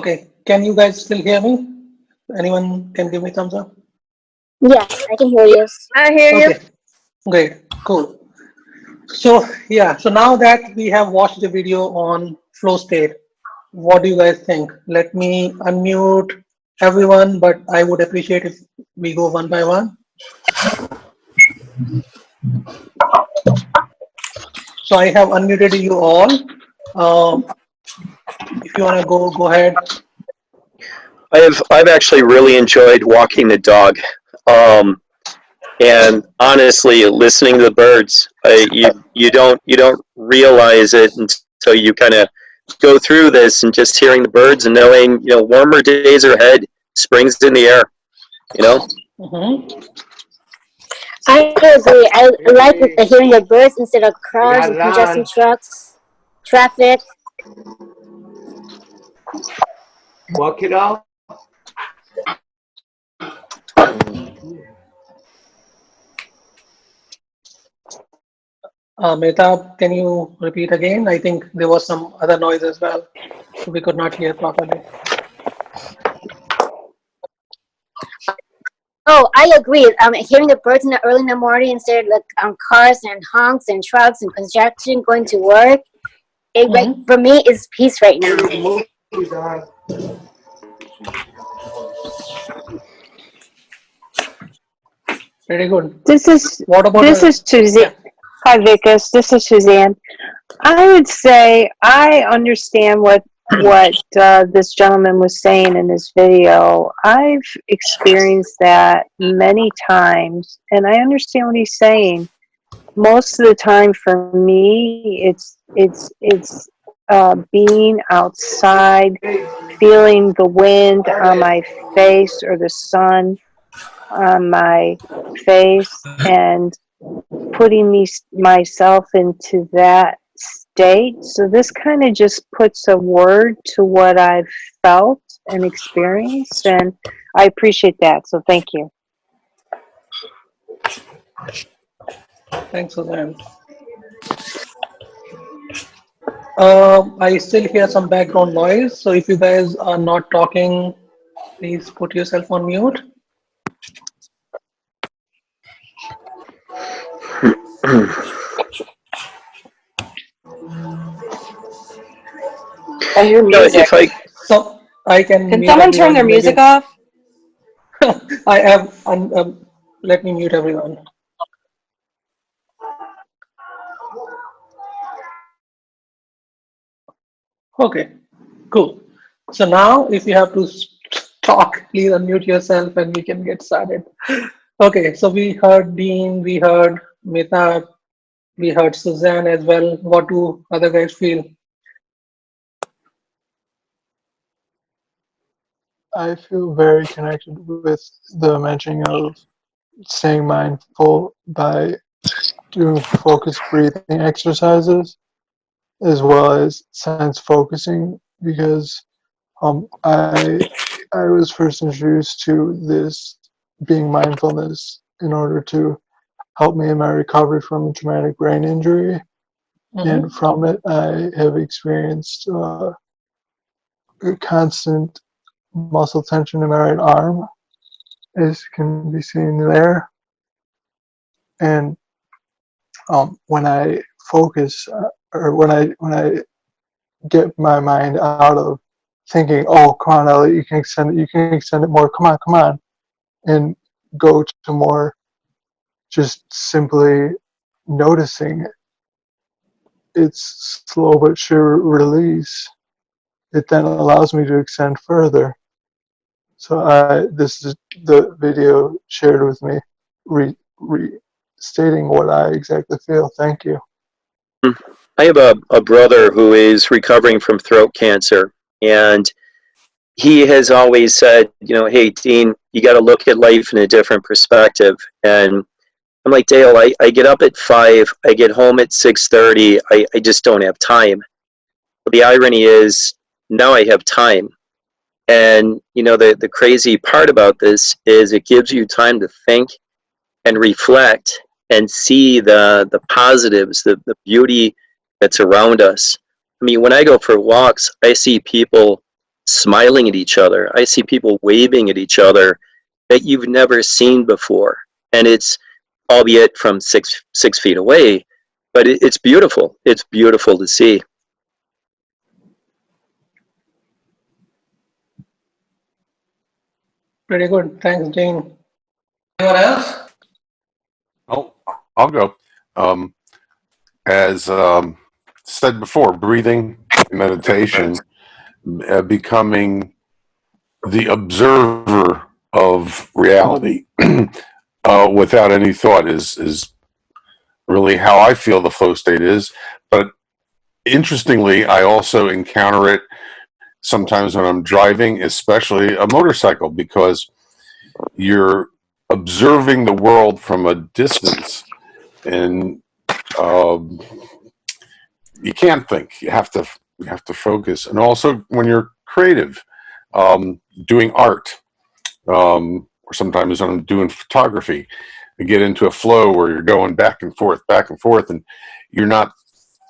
Okay, can you guys still hear me? Anyone can give me thumbs up? Yes, I can hear you. I hear you. Okay, great, cool. So yeah, so now that we have watched the video on flow state, what do you guys think? Let me unmute everyone, but I would appreciate if we go one by one. So I have unmuted you all. If you want to go ahead. I've actually really enjoyed walking the dog, and honestly, listening to the birds. You don't realize it until you kind of go through this, and just hearing the birds and knowing warmer days are ahead, spring's in the air. You know. Mhm. I agree. I like hearing the birds instead of cars and congested trucks, traffic. What, kiddo? Mehtab, can you repeat again? I think there was some other noise as well, so we could not hear properly. Oh, I agree. Hearing the birds in the early in the morning instead of like cars and honks and trucks and construction going to work. It like Mhm. for me is peace right now. Very good. This is What about this is Suzanne. yeah? Hi, Vikas. This is Suzanne. I would say I understand what this gentleman was saying in his video. I've experienced that many times, and I understand what he's saying. Most of the time, for me, it's being outside, feeling the wind on my face or the sun on my face, and putting myself into that state. So this kind of just puts a word to what I've felt and experienced, and I appreciate that. So thank you. Thanks for that. I still hear some background noise, so if you guys are not talking, please put yourself on mute. I hear music. If I So I can Can mute someone turn everyone. their music Maybe off? I have. Let me mute everyone. Okay, cool. So now, if you have to talk, please unmute yourself and we can get started. Okay, so we heard Dean, we heard Mita, we heard Suzanne as well. What do other guys feel? I feel very connected with the mentioning of staying mindful by doing focused breathing exercises as well as sense focusing because I was first introduced to this being mindfulness in order to help me in my recovery from a traumatic brain injury, and Mm-hmm. from it I have experienced a constant muscle tension in my right arm, as can be seen there. And when I focus, or when I get my mind out of thinking, "Oh, come on, Elliot, you can extend it more. Come on," and go to more just simply noticing its slow but sure release. It then allows me to extend further. So this is the video shared with me, stating what I exactly feel. Thank you. I have a brother who is recovering from throat cancer, and he has always said, hey, Dean, you got to look at life in a different perspective. And I'm like, Dale, I get up at 5, I get home at 6:30. I just don't have time. But the irony is, now I have time. And the crazy part about this is it gives you time to think and reflect and see the positives, the beauty that's around us. I mean, when I go for walks, I see people smiling at each other. I see people waving at each other that you've never seen before. And it's, albeit from six feet away, but it's beautiful. It's beautiful to see. Pretty good. Thanks, Dean. Anyone else? Oh, I'll go. As said before, breathing, meditation, becoming the observer of reality without any thought is really how I feel the flow state is. But interestingly, I also encounter it sometimes when I'm driving, especially a motorcycle, because you're observing the world from a distance, and you can't think. You have to focus. And also when you're creative, doing art, or sometimes when I'm doing photography, you get into a flow where you're going back and forth, and you're not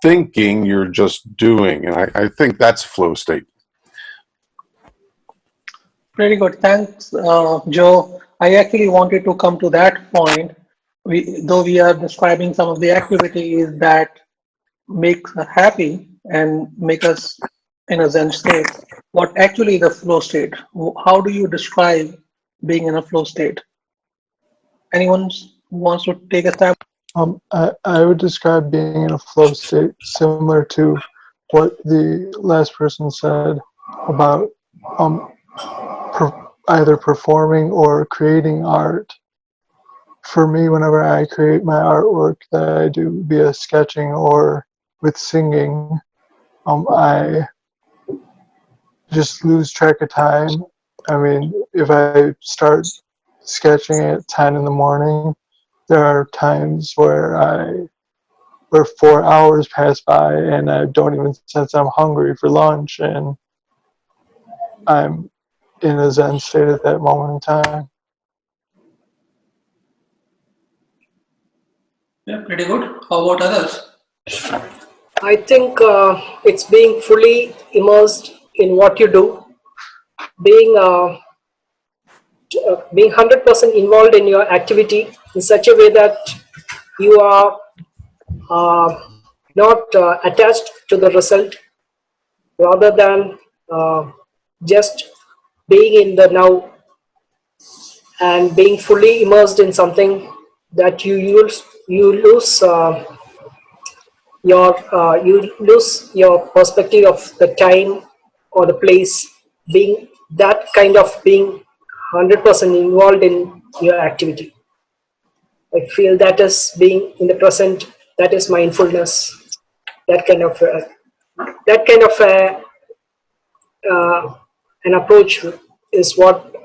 thinking, you're just doing. And I think that's flow state. Pretty good. Thanks, Joe. I actually wanted to come to that point. Though we are describing some of the activities that make us happy and make us in a Zen state, what actually the flow state? How do you describe being in a flow state? Anyone wants to take a stab? I would describe being in a flow state similar to what the last person said about either performing or creating art. For me, whenever I create my artwork that I do via sketching or with singing, I just lose track of time. I mean, if I start sketching at 10 in the morning, there are times where 4 hours pass by and I don't even sense I'm hungry for lunch, and I'm in a Zen state at that moment in time. Yeah, pretty good. How about others? I think it's being fully immersed in what you do, being 100% involved in your activity in such a way that you are not attached to the result, rather than just being in the now and being fully immersed in something that you lose your perspective of the time or the place, being that kind of being 100% involved in your activity. I feel that is being in the present, that is mindfulness, that kind of an approach is what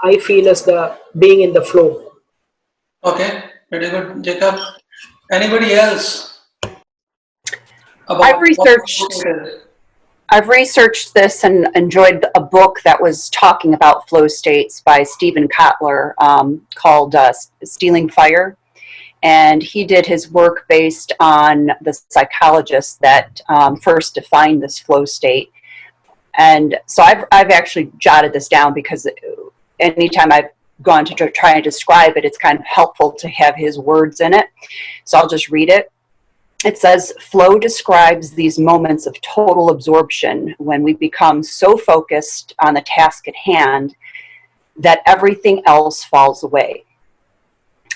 I feel as the being in the flow. Okay, pretty good, Jacob. Anybody else? I've researched this and enjoyed a book that was talking about flow states by Stephen Kotler called Stealing Fire. And he did his work based on the psychologist that first defined this flow state. And so I've actually jotted this down because anytime I've gone to try and describe it, it's kind of helpful to have his words in it. So I'll just read it. It says, flow describes these moments of total absorption when we become so focused on the task at hand that everything else falls away.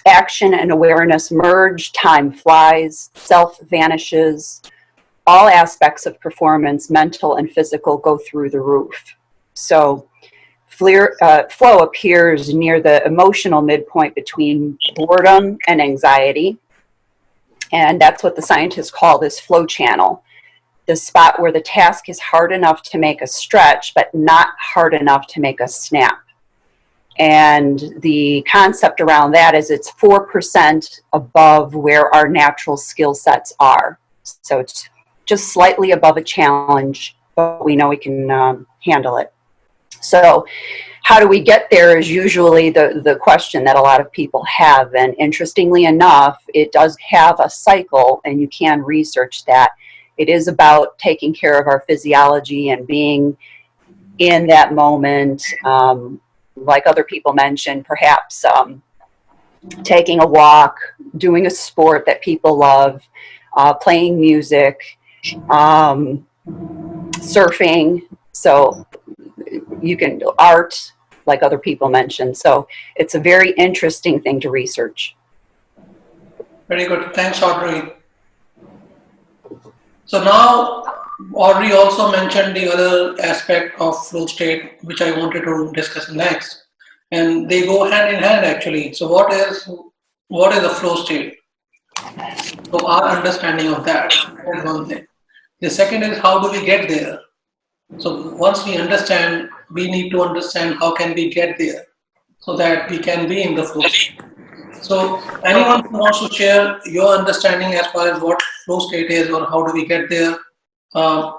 Action and awareness merge, time flies, self vanishes. All aspects of performance, mental and physical, go through the roof. So flow appears near the emotional midpoint between boredom and anxiety. And that's what the scientists call this flow channel, the spot where the task is hard enough to make us stretch, but not hard enough to make us snap. And the concept around that is it's 4% above where our natural skill sets are. So it's just slightly above a challenge, but we know we can handle it. So how do we get there is usually the question that a lot of people have. And interestingly enough, it does have a cycle, and you can research that. It is about taking care of our physiology and being in that moment. Like other people mentioned, perhaps taking a walk, doing a sport that people love, playing music, surfing. So you can art, like other people mentioned. So it's a very interesting thing to research. Very good. Thanks, Audrey. So now, Audrey also mentioned the other aspect of flow state, which I wanted to discuss next, and they go hand in hand actually. So what is a flow state? So our understanding of that is one thing. The second is how do we get there? So once we understand, we need to understand how can we get there so that we can be in the flow state. So anyone who wants to share your understanding as far as what flow state is or how do we get there,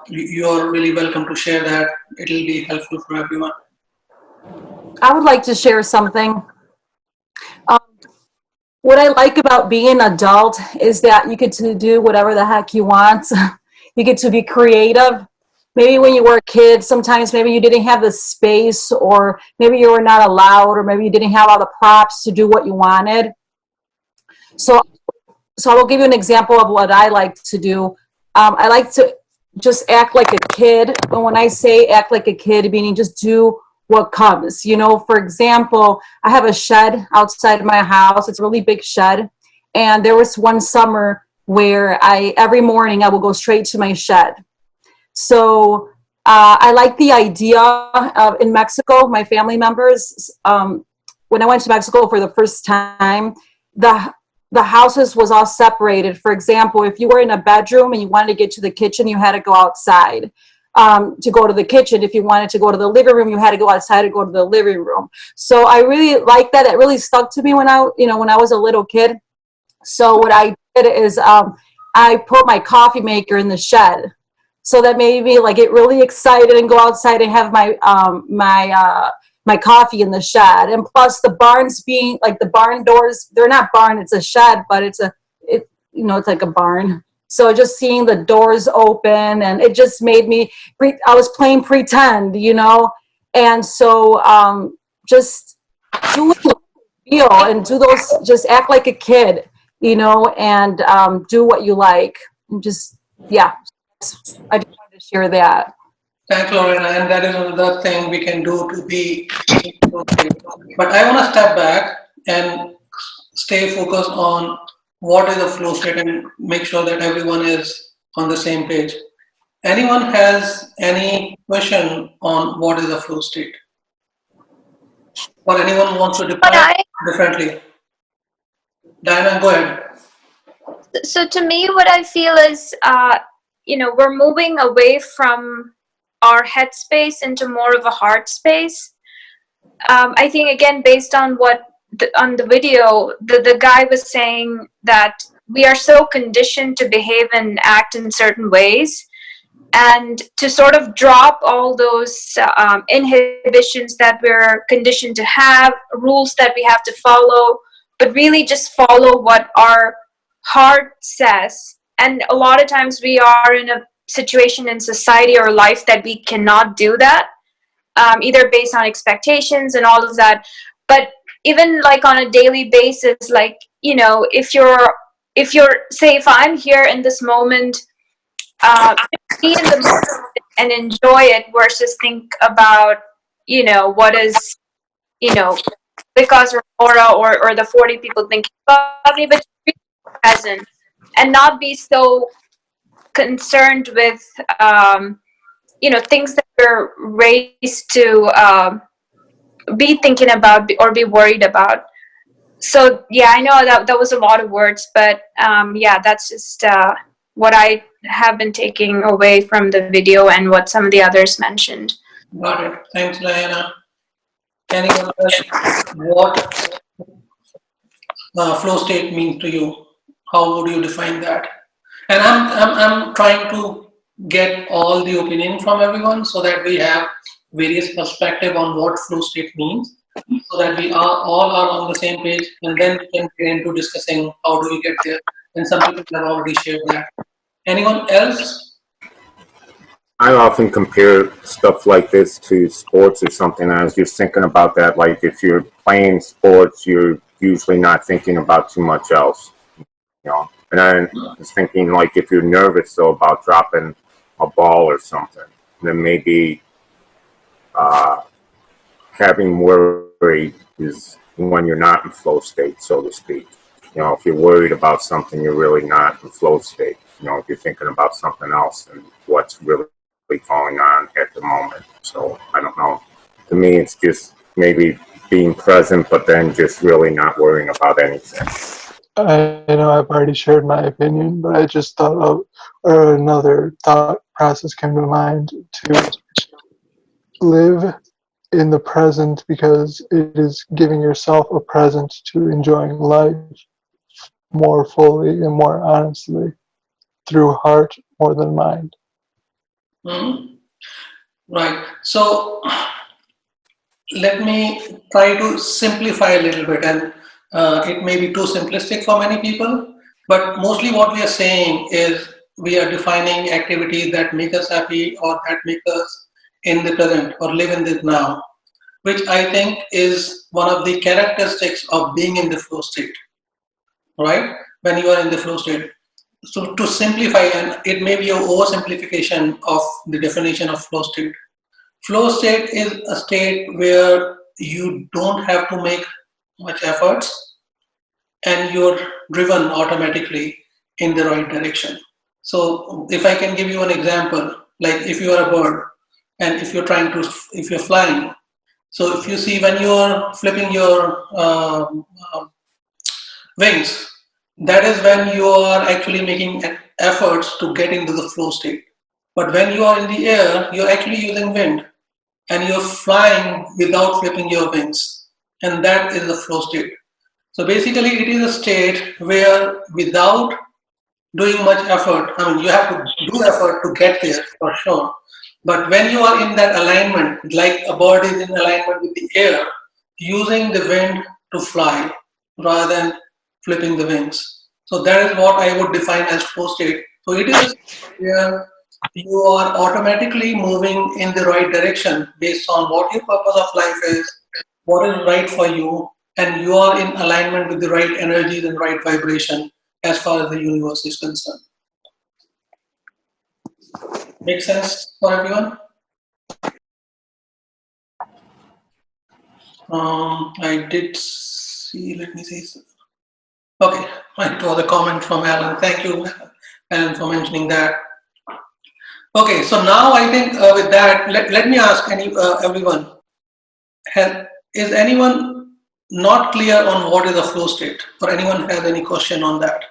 you're really welcome to share that. It will be helpful for everyone. I would like to share something. What I like about being an adult is that you get to do whatever the heck you want. You get to be creative. Maybe when you were a kid, sometimes maybe you didn't have the space, or maybe you were not allowed, or maybe you didn't have all the props to do what you wanted. So I will give you an example of what I like to do. I like to just act like a kid. And when I say act like a kid, meaning just do what comes. You know, for example, I have a shed outside my house. It's a really big shed. And there was one summer where every morning I will go straight to my shed. So I like the idea of, in Mexico, my family members, when I went to Mexico for the first time, the houses was all separated. For example, if you were in a bedroom and you wanted to get to the kitchen, you had to go outside to go to the kitchen. If you wanted to go to the living room, you had to go outside to go to the living room. So I really like that. It really stuck to me when I was a little kid. So what I did is I put my coffee maker in the shed. So that made me like get really excited and go outside and have my my coffee in the shed. And plus the barns being like the barn doors, they're not barn, it's a shed, but it's like a barn. So just seeing the doors open, and it just made me, I was playing pretend, and so just do what you feel and do those, just act like a kid, and do what you like. And just, yeah, I just wanted to share that. Thanks, Lorena, and that is another thing we can do to be. But I want to step back and stay focused on what is a flow state and make sure that everyone is on the same page. Anyone has any question on what is a flow state? Or anyone wants to define differently? Diana, go ahead. So to me, what I feel is, we're moving away from our head space into more of a heart space. I think, again, based on on the video, the guy was saying that we are so conditioned to behave and act in certain ways, and to sort of drop all those inhibitions that we're conditioned to have, rules that we have to follow, but really just follow what our heart says. And a lot of times we are in a situation in society or life that we cannot do that, either based on expectations and all of that. But even like on a daily basis, like, if if I'm here in this moment, be in the moment and enjoy it versus think about, what is, because Aurora or the 40 people thinking about me, but be present and not be so concerned with, things that we're raised to be thinking about or be worried about. So yeah, I know that was a lot of words, but yeah, that's just what I have been taking away from the video and what some of the others mentioned. Got it. Thanks, Diana. Anyone else? What flow state means to you? How would you define that? And I'm trying to get all the opinion from everyone so that we have various perspective on what flow state means, so that we all are on the same page, and then we can get into discussing how do we get there. And some people have already shared that. Anyone else? I often compare stuff like this to sports or something. I was just thinking about that. Like if you're playing sports, you're usually not thinking about too much else, you know. And I was thinking like if you're nervous though about dropping a ball or something, then maybe having worry is when you're not in flow state, so to speak. You know, if you're worried about something, you're really not in flow state. You know, if you're thinking about something else and what's really going on at the moment. So I don't know. To me, it's just maybe being present, but then just really not worrying about anything. I know I've already shared my opinion, but I just thought of, or another thought process came to mind, to live in the present because it is giving yourself a present to enjoying life more fully and more honestly through heart more than mind. Mhm. Right. So let me try to simplify a little bit, and it may be too simplistic for many people, but mostly what we are saying is we are defining activities that make us happy or that make us in the present or live in the now, which I think is one of the characteristics of being in the flow state, right? When you are in the flow state. So to simplify, and it may be an oversimplification of the definition of flow state. Flow state is a state where you don't have to make much efforts and you're driven automatically in the right direction. So if I can give you an example, like if you are a bird and if you're flying, so if you see when you're flipping your wings, that is when you are actually making efforts to get into the flow state. But when you are in the air, you're actually using wind and you're flying without flipping your wings. And that is the flow state. So basically, it is a state where without doing much effort, I mean, you have to do effort to get there for sure. But when you are in that alignment, like a bird is in alignment with the air, using the wind to fly rather than flipping the wings. So that is what I would define as flow state. So it is where you are automatically moving in the right direction based on what your purpose of life is, what is right for you, and you are in alignment with the right energies and right vibration as far as the universe is concerned. Make sense for everyone? I did see, let me see. Okay, it was a comment from Alan. Thank you, Alan, for mentioning that. Okay, so now I think with that, let me ask everyone, is anyone not clear on what is a flow state, or anyone has any question on that?